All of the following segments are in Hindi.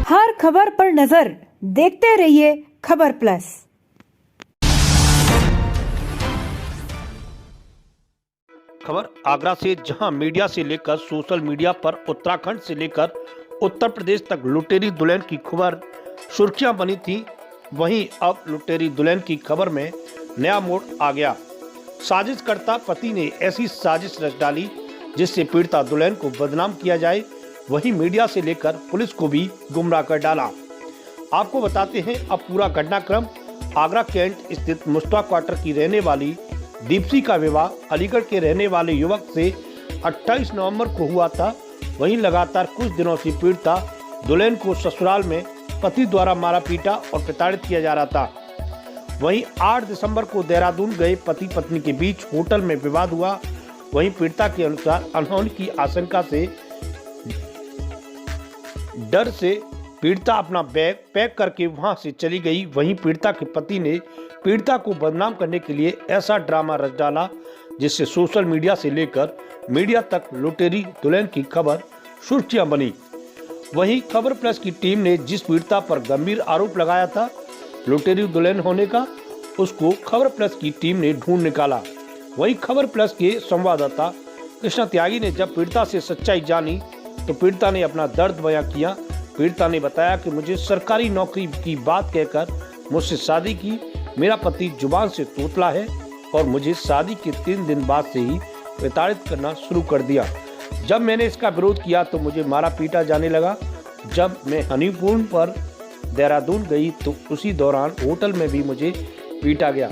हर खबर पर नजर देखते रहिए खबर प्लस। खबर आगरा से, जहां मीडिया से लेकर सोशल मीडिया पर उत्तराखंड से लेकर उत्तर प्रदेश तक लुटेरी दुल्हन की खबर सुर्खियां बनी थी, वहीं अब लुटेरी दुल्हन की खबर में नया मोड़ आ गया। साजिशकर्ता पति ने ऐसी साजिश रच डाली जिससे पीड़िता दुल्हन को बदनाम किया जाए, वहीं मीडिया से लेकर पुलिस को भी गुमराह कर डाला। आपको बताते हैं अब पूरा घटनाक्रम। आगरा कैंट स्थित मुस्ता क्वार्टर की रहने वाली दीप्ति का विवाह अलीगढ़ के रहने वाले युवक से 28 नवंबर को हुआ था। वहीं लगातार कुछ दिनों से पीड़िता दुल्हन को ससुराल में पति द्वारा मारा पीटा और प्रताड़ित किया जा रहा था। वहीं 8 दिसंबर को देहरादून गए पति पत्नी के बीच होटल में विवाद हुआ। वहीं पीड़िता के अनुसार अनहोनी की आशंका से डर से पीड़िता अपना बैग पैक करके वहां से चली गई। वहीं पीड़िता के पति ने पीड़िता को बदनाम करने के लिए ऐसा ड्रामा रच डाला जिससे सोशल मीडिया से लेकर मीडिया तक लुटेरी दुल्हन की खबर सुर्खियां बनी। वहीं खबर प्लस की टीम ने जिस पीड़िता पर गंभीर आरोप लगाया था लुटेरी दुल्हन होने का, उसको खबर प्लस की टीम ने ढूंढ निकाला। वहीं खबर प्लस के संवाददाता कृष्णा त्यागी ने जब पीड़िता से सच्चाई जानी तो पीड़िता ने अपना दर्द बयां किया। पीड़िता ने बताया कि मुझे सरकारी नौकरी की बात कहकर मुझसे शादी की। मेरा पति जुबान से तोतला है और मुझे शादी के 3 दिन बाद से ही प्रताड़ित करना शुरू कर दिया। जब मैंने इसका विरोध किया तो मुझे मारा पीटा जाने लगा। जब मैं हनीमून पर देहरादून गई तो उसी दौरान होटल में भी मुझे पीटा गया।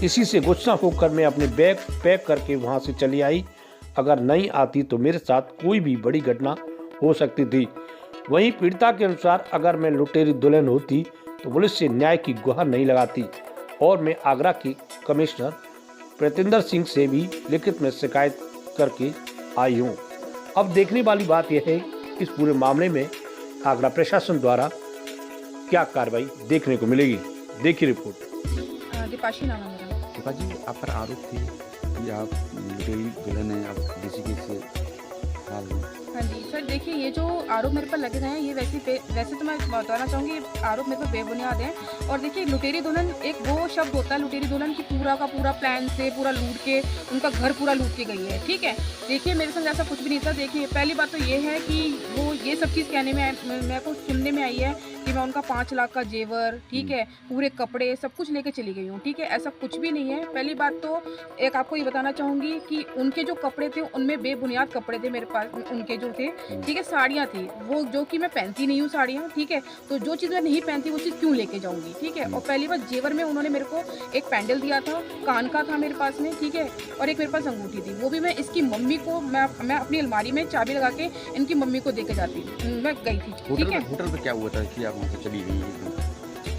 इसी से गुस्सा होकर मैं अपने बैग पैक करके वहां से चली आई। अगर नहीं आती तो मेरे साथ कोई भी बड़ी घटना हो सकती थी। वहीं पीड़िता के अनुसार अगर मैं लुटेरी दुल्हन होती तो पुलिस से न्याय की गुहार नहीं लगाती और मैं आगरा के कमिश्नर प्रतिंदर सिंह से भी लिखित में शिकायत करके आई हूँ। अब देखने वाली बात यह है इस पूरे मामले में आगरा प्रशासन द्वारा क्या कार्रवाई देखने को मिलेगी। देखिए रिपोर्ट। दीपाशी नाम है मेरा। दीपा जी, आप पर आरोप थे कि आप लुटेरी दुल्हन है, आप किसी के से हाल हैं। हाँ जी सर, देखिए ये जो आरोप मेरे पर लगे हैं ये वैसे तो मैं बताना चाहूँगी आरोप मेरे पर बेबुनियाद है। और देखिए लुटेरी दुल्हन एक वो शब्द होता है लुटेरी दुल्हन की पूरा का पूरा प्लान से पूरा लूट के उनका घर पूरा लूट के गई है। ठीक है, देखिए मेरे संग ऐसा कुछ भी नहीं था। देखिए पहली बात तो ये है कि वो ये सब चीज़ कहने में मेरे को सुनने में आई है कि मैं उनका 5 लाख का जेवर, ठीक है, पूरे कपड़े सब कुछ लेके चली गई हूँ। ठीक है, ऐसा कुछ भी नहीं है। पहली बात तो एक आपको ये बताना चाहूँगी कि उनके जो कपड़े थे उनमें बेबुनियाद कपड़े थे मेरे पास, उनके जो थे, ठीक है, साड़ियाँ थी वो जो कि मैं पहनती नहीं हूँ साड़ियाँ। ठीक है, तो जो चीज़ मैं नहीं पहनती वो चीज़ क्यों लेके जाऊँगी। ठीक है, और पहली बात जेवर में उन्होंने मेरे को एक पैंडल दिया था, कान का था मेरे पास में, ठीक है, और एक मेरे पास अंगूठी थी। वो भी मैं इसकी मम्मी को मैं अपनी अलमारी में चाबी लगा के इनकी मम्मी को दे के जाती मैं गई थी। ठीक है, होटल पे क्या हुआ था कि आप वहाँ से चली गई?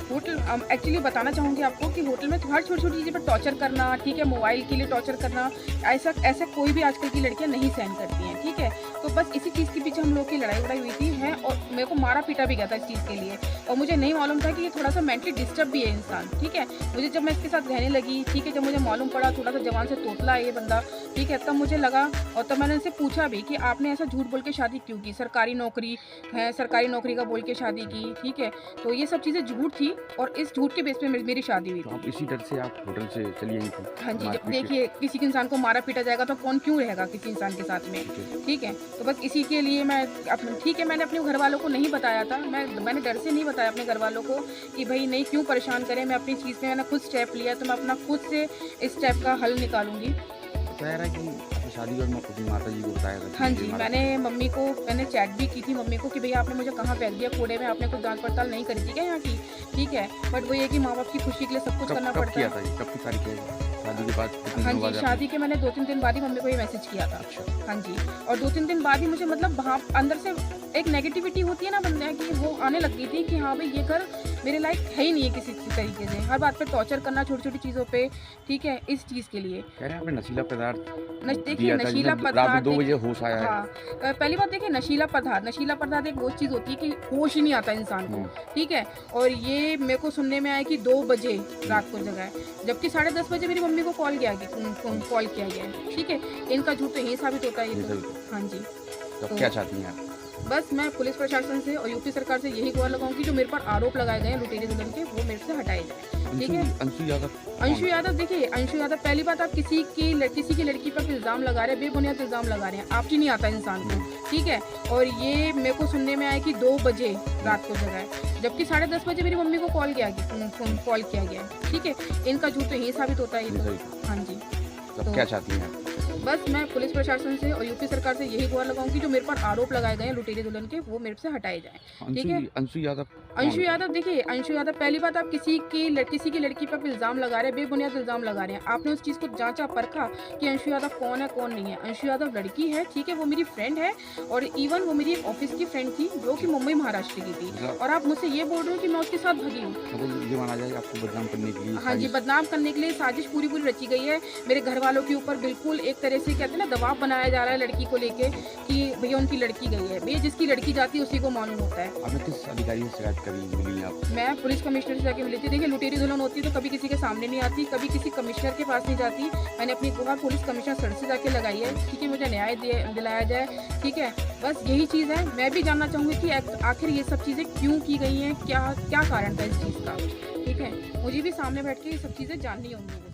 होटल एक्चुअली बताना चाहूँगी आपको कि होटल में हर छोटी छोटी चीज़ें पर टॉर्चर करना, ठीक है, मोबाइल के लिए टॉर्चर करना, ऐसा कोई भी आजकल की लड़कियां नहीं सहन करती हैं। ठीक है, तो बस इसी चीज़ के पीछे हम लोग की लड़ाई वड़ाई हुई थी है और मेरे को मारा पीटा भी गया था इस चीज़ के लिए। और मुझे नहीं मालूम था कि ये थोड़ा सा मेंटली डिस्टर्ब भी है इंसान। ठीक है, मुझे जब मैं इसके साथ रहने लगी, ठीक है, जब मुझे मालूम पड़ा थोड़ा सा जवान से तोतला है ये बंदा, ठीक है, तब मुझे लगा और तब मैंने उनसे पूछा भी कि आपने ऐसा झूठ बोल के शादी क्यों की, सरकारी नौकरी है, सरकारी नौकरी का बोल के शादी की। ठीक है, तो ये सब चीज़ें झूठ थी और इस झूठ के बेस पे मेरी शादी हुई थी। आप इसी डर से आप होटल से चली आई थी? हाँ जी, जब देखिए किसी इंसान को मारा पीटा जाएगा तो कौन क्यों रहेगा किसी इंसान के साथ में। ठीक है, तो बस इसी के लिए मैं ठीक है, मैंने अपने घर वालों को नहीं बताया था, मैंने डर से नहीं बताया अपने घर वालों को कि भाई नहीं क्यों परेशान करें, मैं अपनी चीज़ में मैंने खुद स्टेप लिया तो मैं अपना खुद से इस स्टेप का हल निकालूंगी। बताया रहा कि शादी और अपनी माता जी को बताया था? हाँ जी, मैंने चैट भी की थी मम्मी को कि भैया आपने मुझे कहाँ फेंक दिया कूड़े में, आपने कुछ जांच पड़ताल नहीं करी थी क्या यहाँ की। ठीक है, बट वो ये कि माँ बाप की खुशी के लिए सब कुछ करना पड़ता है। कब की तारीख है शादी के बाद? हाँ जी, शादी के मैंने 2-3 दिन बाद ही मम्मी को ये मैसेज किया था। हाँ जी, और 2-3 दिन बाद ही मुझे मतलब वहाँ अंदर से एक नेगेटिविटी होती है ना बंदे की, वो आने लग गई थी कि हाँ भाई ये घर मेरे लायक है ही नहीं है किसी तरीके से, हर बात पे टॉर्चर करना छोटी छोटी चीज़ों पे। ठीक है, इस चीज़ के लिए कह रहे हैं आपने नशीला पदार्थ देखिए नशीला पदार्थ 2 बजे होश आया है। हाँ, पहली बात देखिए नशीला पदार्थ एक वो चीज़ होती है कि होश ही नहीं आता इंसान को। ठीक है, और ये मेरे को सुनने में आया कि 2 बजे रात को जगह है, जबकि 10:30 बजे मेरी मम्मी को कॉल किया गया है। ठीक है, इनका झूठ तो यही साबित होता है ये तो। हाँ जी, तो क्या चाहती हैं आप? बस मैं पुलिस प्रशासन से और यूपी सरकार से यही गुहार लगाऊंगी, जो मेरे पर आरोप लगाए गए हैं लुटेरी दुल्हन के, वो मेरे से हटाए जाए। ठीक है। अंशु यादव अंशु यादव, देखिए अंशु यादव, पहली बात, आप किसी की लड़की पर इल्ज़ाम लगा रहे हैं, बेबुनियाद इल्ज़ाम लगा रहे हैं, आप ही नहीं आता इंसान को। ठीक है। और ये मेरे को सुनने में आया कि 2 बजे रात को जगह है, जबकि 10:30 बजे मेरी मम्मी को कॉल किया गया है। ठीक है। इनका झूठ तो यही साबित होता है। ये तो हाँ जी। तो क्या चाहती हैं आप? बस मैं पुलिस प्रशासन से और यूपी सरकार से यही गुहार लगाऊंगी, जो मेरे पर आरोप लगाए गए हैं लुटेरी दुल्हन के, वो मेरे से हटाए जाएं। ठीक है। अंशु यादव, अंशु यादव, देखिए अंशु यादव, पहली बात, आप किसी की लड़की पर इल्ज़ाम लगा रहे हैं, बेबुनियाद इल्ज़ाम लगा रहे हैं, आपने उस चीज़ को जांचा परखा कि अंशु यादव कौन है कौन नहीं है। अंशु यादव लड़की है, ठीक है, वो मेरी फ्रेंड है, और इवन वो मेरी एक ऑफिस की फ्रेंड थी, जो कि मुंबई महाराष्ट्र की थी, और आप मुझसे ये बोल रहे हो कि मैं उसके साथ भगी हूँ। मतलब ये माना जाए आपको बदनाम करने के लिए? हाँ जी, बदनाम करने के लिए साजिश पूरी रची गई है। मेरे घर वालों के ऊपर बिल्कुल एक तरह से कहते हैं ना, दबाव बनाया जा रहा है लड़की को लेके कि भैया उनकी लड़की गई है। भैया जिसकी लड़की जाती है उसी को मालूम होता है। आपने किस अधिकारी से शिकायत करी, मिली आप? मैं पुलिस कमिश्नर से जाके मिली थी। देखिए लुटेरी दुल्हन होती है तो कभी किसी के सामने नहीं आती, कभी किसी कमिश्नर के पास नहीं जाती। मैंने अपनी गुहार पुलिस कमिश्नर सर से जाके लगाई है। ठीक है, मुझे न्याय दिलाया जाए। ठीक है, बस यही चीज़ है। मैं भी जानना चाहूँगी कि आखिर ये सब चीज़ें क्यों की गई हैं, क्या कारण था इस चीज़ का। ठीक है, मुझे भी सामने बैठ के ये सब चीज़ें जाननी होंगी।